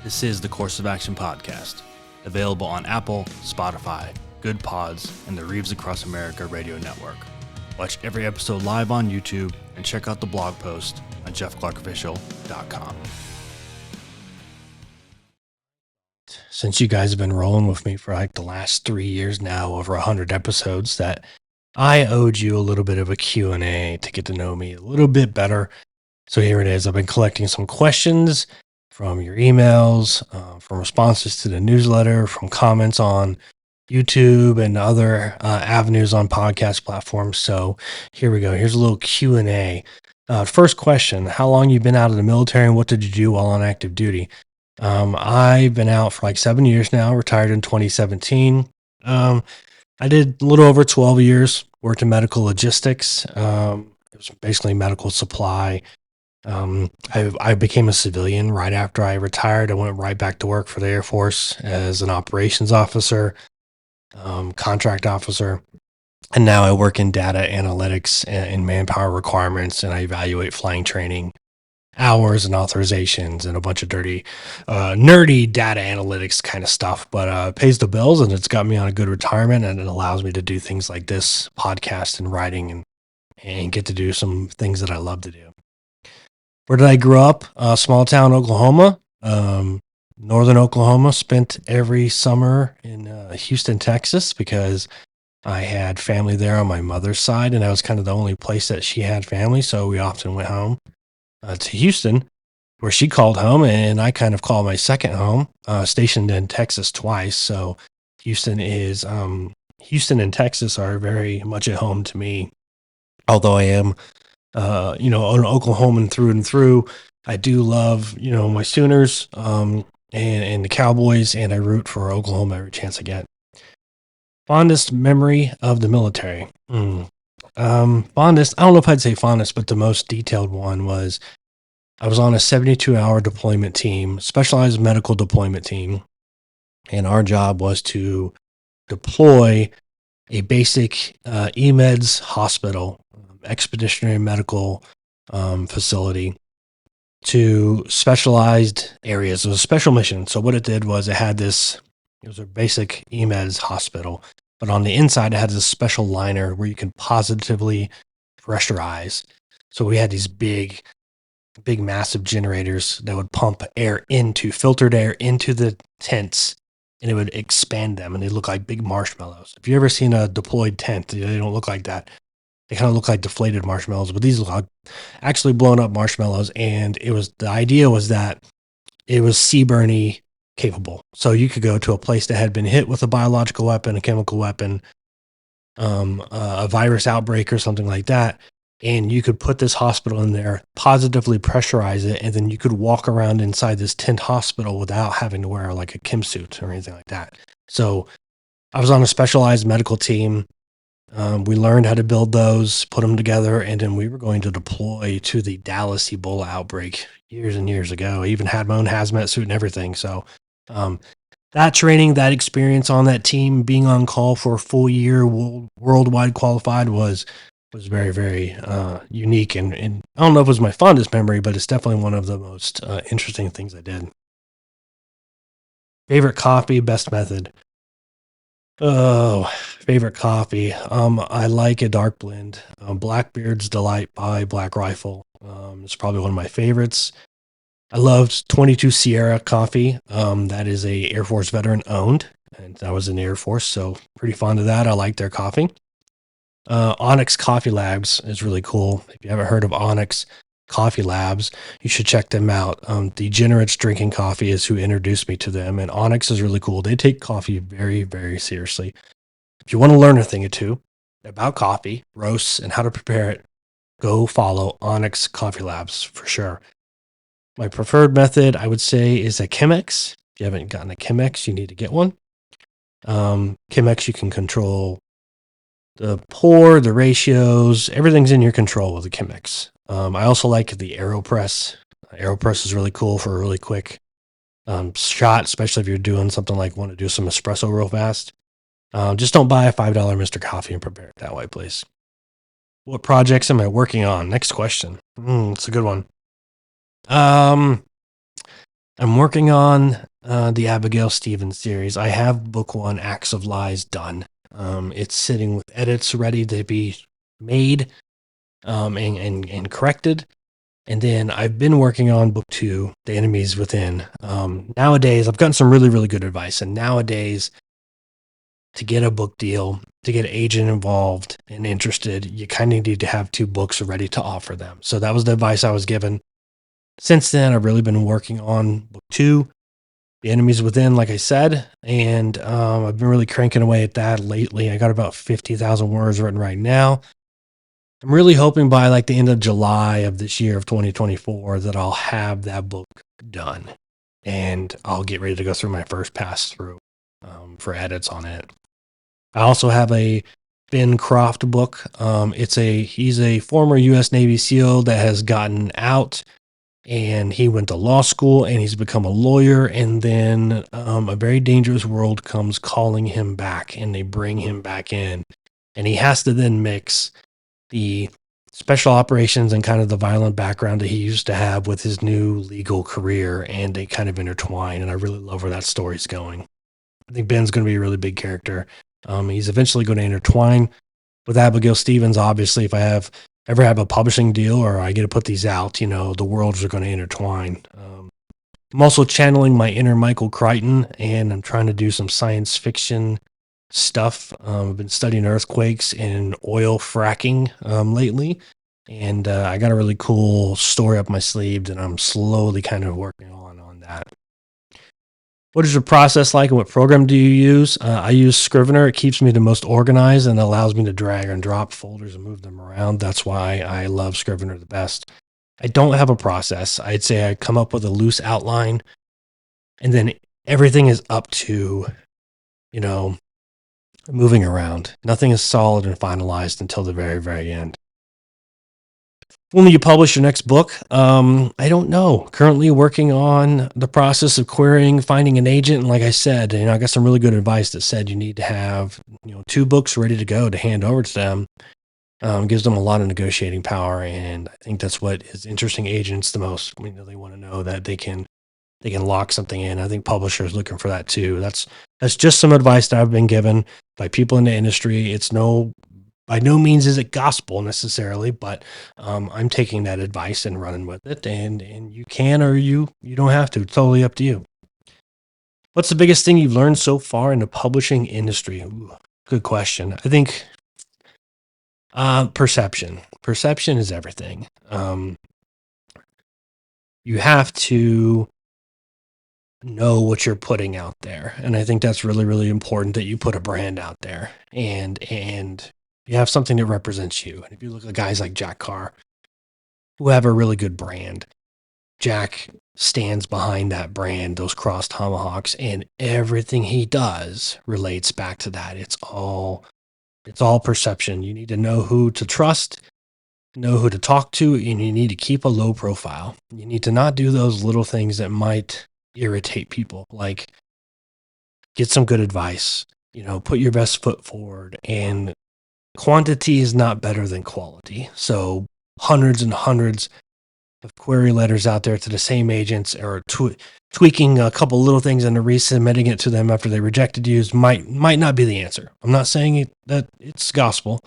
This is the Course of Action podcast, available on Apple, Spotify, Good Pods, and the Reeves Across America radio network. Watch every episode live on YouTube and check out the blog post on jeffclarkofficial.com. Since you guys have been rolling with me for like the last 3 years now, over 100 episodes, that I owed you a little bit of a Q&A to get to know me a little bit better. So here it is. I've been collecting some questions from your emails, from responses to the newsletter, from comments on YouTube and other avenues on podcast platforms. So here we go. Here's a little Q&A. First question, how long you been out of the military and what did you do while on active duty? I've been out for like 7 years now, retired in 2017. I did a little over 12 years, worked in medical logistics. It was basically medical supply. I became a civilian right after I retired. I went right back to work for the Air Force as an operations officer, contract officer. And now I work in data analytics and manpower requirements, and I evaluate flying training hours and authorizations and a bunch of nerdy data analytics kind of stuff, but it pays the bills and it's got me on a good retirement, and it allows me to do things like this podcast and writing and get to do some things that I love to do. Where did I grow up? Small town Oklahoma, northern Oklahoma. Spent every summer in Houston, Texas, because I had family there on my mother's side, and that was kind of the only place that she had family, so we often went home to Houston, where she called home, and I kind of called my second home, stationed in Texas twice. So Houston and Texas are very much at home to me. Although I am, an Oklahoman through and through, I do love, my Sooners and the Cowboys, and I root for Oklahoma every chance I get. Fondest memory of the military. Fondest, I don't know if I'd say fondest, but the most detailed one was I was on a 72-hour deployment team, specialized medical deployment team, and our job was to deploy a basic EMEDS hospital, expeditionary medical facility, to specialized areas. It was a special mission. So what it did was it was a basic EMEDS hospital, but on the inside, it had this special liner where you can positively pressurize. So we had these big, massive generators that would pump filtered air into the tents, and it would expand them, and they look like big marshmallows. If you've ever seen a deployed tent, they don't look like that. They kind of look like deflated marshmallows, but these look like actually blown up marshmallows. And the idea was that it was CBRNE capable. So you could go to a place that had been hit with a biological weapon, a chemical weapon, a virus outbreak or something like that, and you could put this hospital in there, positively pressurize it, and then you could walk around inside this tent hospital without having to wear like a chem suit or anything like that. So I was on a specialized medical team. We learned how to build those, put them together, and then we were going to deploy to the Dallas Ebola outbreak years and years ago. I even had my own hazmat suit and everything. So that training, that experience on that team, being on call for a full year, worldwide qualified, was very, very unique. And I don't know if it was my fondest memory, but it's definitely one of the most interesting things I did. Favorite coffee, best method. Oh, favorite coffee. I like a dark blend. Blackbeard's Delight by Black Rifle. It's probably one of my favorites. I loved 22 Sierra coffee. That is a Air Force veteran owned, and I was in the Air Force, so pretty fond of that. I like their coffee. Onyx Coffee Labs is really cool. If you haven't heard of Onyx Coffee Labs, you should check them out. Degenerates Drinking Coffee is who introduced me to them, and Onyx is really cool. They take coffee very, very seriously. If you want to learn a thing or two about coffee, roasts, and how to prepare it, go follow Onyx Coffee Labs for sure. My preferred method, I would say, is a Chemex. If you haven't gotten a Chemex, you need to get one. Chemex, you can control the pour, the ratios, everything's in your control with the Chemex. I also like the AeroPress. AeroPress is really cool for a really quick shot, especially if you're doing something like want to do some espresso real fast. Just don't buy a $5 Mr. Coffee and prepare it that way, please. What projects am I working on? Next question. It's a good one. I'm working on the Abigail Stevens series. I have book 1, Acts of Lies, done. It's sitting with edits ready to be made and corrected. And then I've been working on book 2, The Enemies Within. Nowadays, I've gotten some really, really good advice. And nowadays, to get a book deal, to get an agent involved and interested, you kind of need to have 2 books ready to offer them. So that was the advice I was given. Since then, I've really been working on book 2, The Enemies Within, like I said, and I've been really cranking away at that lately. I got about 50,000 words written right now. I'm really hoping by like the end of July of this year of 2024 that I'll have that book done, and I'll get ready to go through my first pass through for edits on it. I also have a Ben Croft book. He's a former U.S. Navy SEAL that has gotten out, and he went to law school, and he's become a lawyer. And then a very dangerous world comes calling him back, and they bring him back in, and he has to then mix the special operations and kind of the violent background that he used to have with his new legal career, and they kind of intertwine. And I really love where that story's going. I think Ben's going to be a really big character. He's eventually going to intertwine with Abigail Stevens. Obviously, if I ever have a publishing deal or I get to put these out, the worlds are going to intertwine. I'm also channeling my inner Michael Crichton, and I'm trying to do some science fiction stuff. I've been studying earthquakes and oil fracking lately, and I got a really cool story up my sleeve that I'm slowly kind of working on that. What is your process like, and what program do you use? I use Scrivener. It keeps me the most organized and allows me to drag and drop folders and move them around. That's why I love Scrivener the best. I don't have a process. I'd say I come up with a loose outline, and then everything is up to, moving around. Nothing is solid and finalized until the very, very end. When will you publish your next book? I don't know. Currently working on the process of querying, finding an agent. And like I said, I got some really good advice that said you need to have, 2 books ready to go to hand over to them. Gives them a lot of negotiating power. And I think that's what is interesting agents the most. They want to know that they can lock something in. I think publishers looking for that too. That's just some advice that I've been given by people in the industry. It's by no means is it gospel necessarily, but I'm taking that advice and running with it. And you can, or you don't have to. It's totally up to you. What's the biggest thing you've learned so far in the publishing industry? Ooh, good question. I think perception. Perception is everything. You have to know what you're putting out there, and I think that's really, really important that you put a brand out there, and you have something that represents you. And if you look at guys like Jack Carr, who have a really good brand, Jack stands behind that brand, those cross tomahawks, and everything he does relates back to that. It's all perception. You need to know who to trust, know who to talk to, and you need to keep a low profile. You need to not do those little things that might irritate people, like get some good advice, put your best foot forward, and quantity is not better than quality. So hundreds and hundreds of query letters out there to the same agents, or tweaking a couple little things and resubmitting it to them after they rejected you might not be the answer. I'm not saying that it's gospel.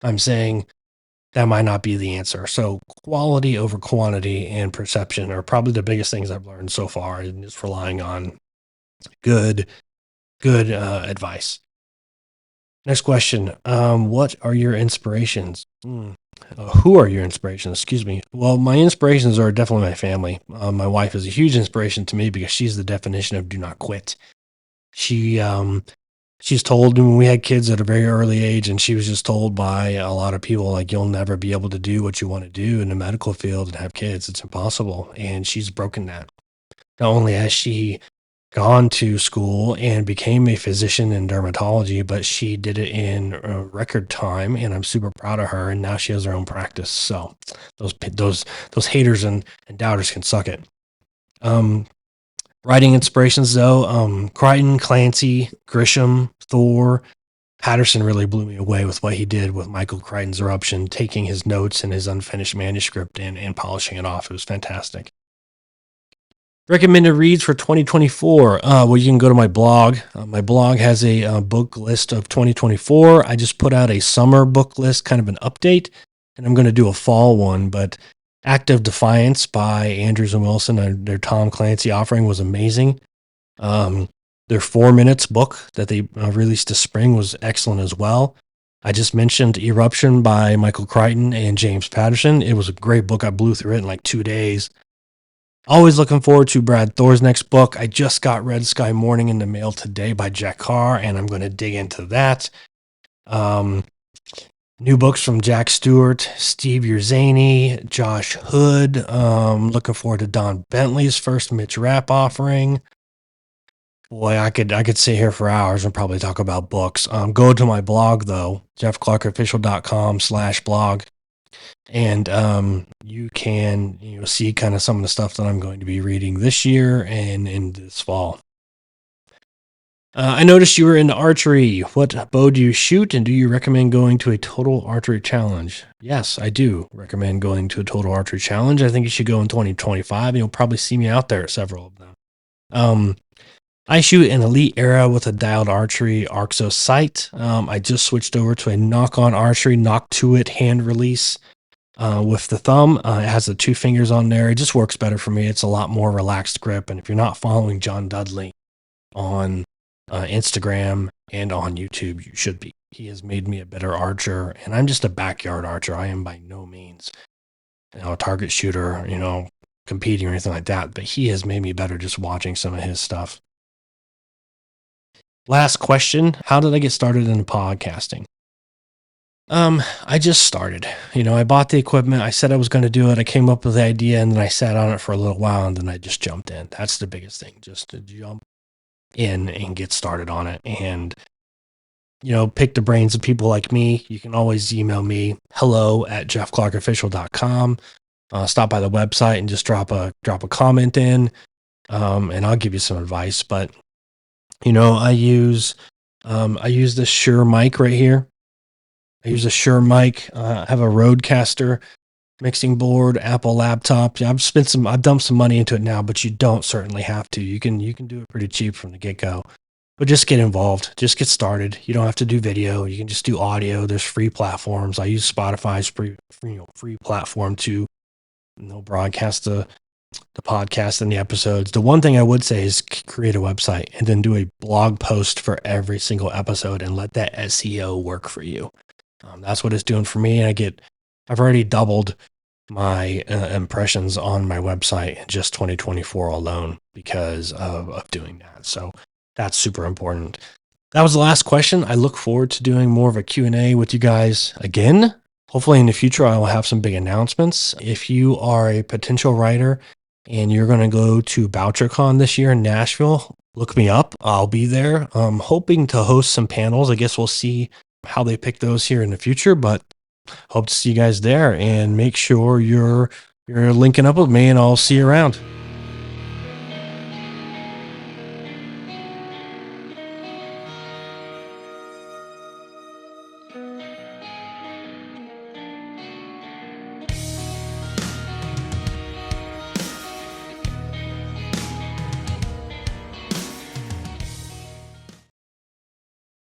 I'm saying that might not be the answer. So quality over quantity and perception are probably the biggest things I've learned so far, and just relying on good advice. Next question. What are your inspirations? Who are your inspirations? Excuse me. Well, my inspirations are definitely my family. My wife is a huge inspiration to me because she's the definition of do not quit. She's told when we had kids at a very early age, and she was just told by a lot of people, like, you'll never be able to do what you want to do in the medical field and have kids. It's impossible. And she's broken that. Not only has she gone to school and became a physician in dermatology, but she did it in a record time, and I'm super proud of her. And now she has her own practice. So those haters and doubters can suck it. Writing inspirations though, Crichton, Clancy, Grisham, Thor, Patterson really blew me away with what he did with Michael Crichton's Eruption, taking his notes and his unfinished manuscript and polishing it off. It was fantastic. Recommended reads for 2024. Well, you can go to my blog. My blog has a book list of 2024. I just put out a summer book list, kind of an update, and I'm going to do a fall one. But Act of Defiance by Andrews and Wilson, their Tom Clancy offering was amazing. Their 4 minutes book that they released this spring was excellent as well. I just mentioned Eruption by Michael Crichton and James Patterson. It was a great book. I blew through it in like 2 days. Always looking forward to Brad Thor's next book. I just got Red Sky Morning in the mail today by Jack Carr, and I'm going to dig into that. New books from Jack Stewart, Steve Yerzani, Josh Hood. Looking forward to Don Bentley's first Mitch Rapp offering. Boy, I could sit here for hours and probably talk about books. Go to my blog though, jeffclarkofficial.com/blog. And you can see kind of some of the stuff that I'm going to be reading this year and in this fall. I noticed you were into archery. What bow do you shoot, and do you recommend going to a total archery challenge? Yes, I do recommend going to a total archery challenge. I think you should go in 2025, and you'll probably see me out there at several of them. I shoot an Elite Era with a dialed archery Arxo sight. I just switched over to a knock-on archery, knock-to-it hand release. With the thumb. It has the 2 fingers on there. It just works better for me. It's a lot more relaxed grip. And if you're not following John Dudley on Instagram and on YouTube, you should be. He has made me a better archer, and I'm just a backyard archer. I am by no means a target shooter, competing or anything like that, but he has made me better just watching some of his stuff. Last question. How did I get started in podcasting? I just started. I bought the equipment. I said I was going to do it. I came up with the idea, and then I sat on it for a little while, and then I just jumped in. That's the biggest thing, just to jump in and get started on it. And, pick the brains of people like me. You can always email me, hello@jeffclarkofficial.com. Stop by the website and just drop a comment in, and I'll give you some advice. But, I use this Shure mic right here. I use a Shure mic. I have a Rodecaster mixing board, Apple laptop. I've dumped some money into it now, but you don't certainly have to. You can do it pretty cheap from the get-go. But just get involved. Just get started. You don't have to do video. You can just do audio. There's free platforms. I use Spotify's free platform to broadcast the podcast and the episodes. The one thing I would say is create a website and then do a blog post for every single episode and let that SEO work for you. That's what it's doing for me. I've already doubled my impressions on my website in just 2024 alone because of doing that. So that's super important. That was the last question. I look forward to doing more of a Q&A with you guys again. Hopefully in the future, I will have some big announcements. If you are a potential writer and you're going to go to BoucherCon this year in Nashville, look me up. I'll be there. I'm hoping to host some panels. I guess we'll see how they pick those here in the future, but hope to see you guys there, and make sure you're linking up with me, and I'll see you around.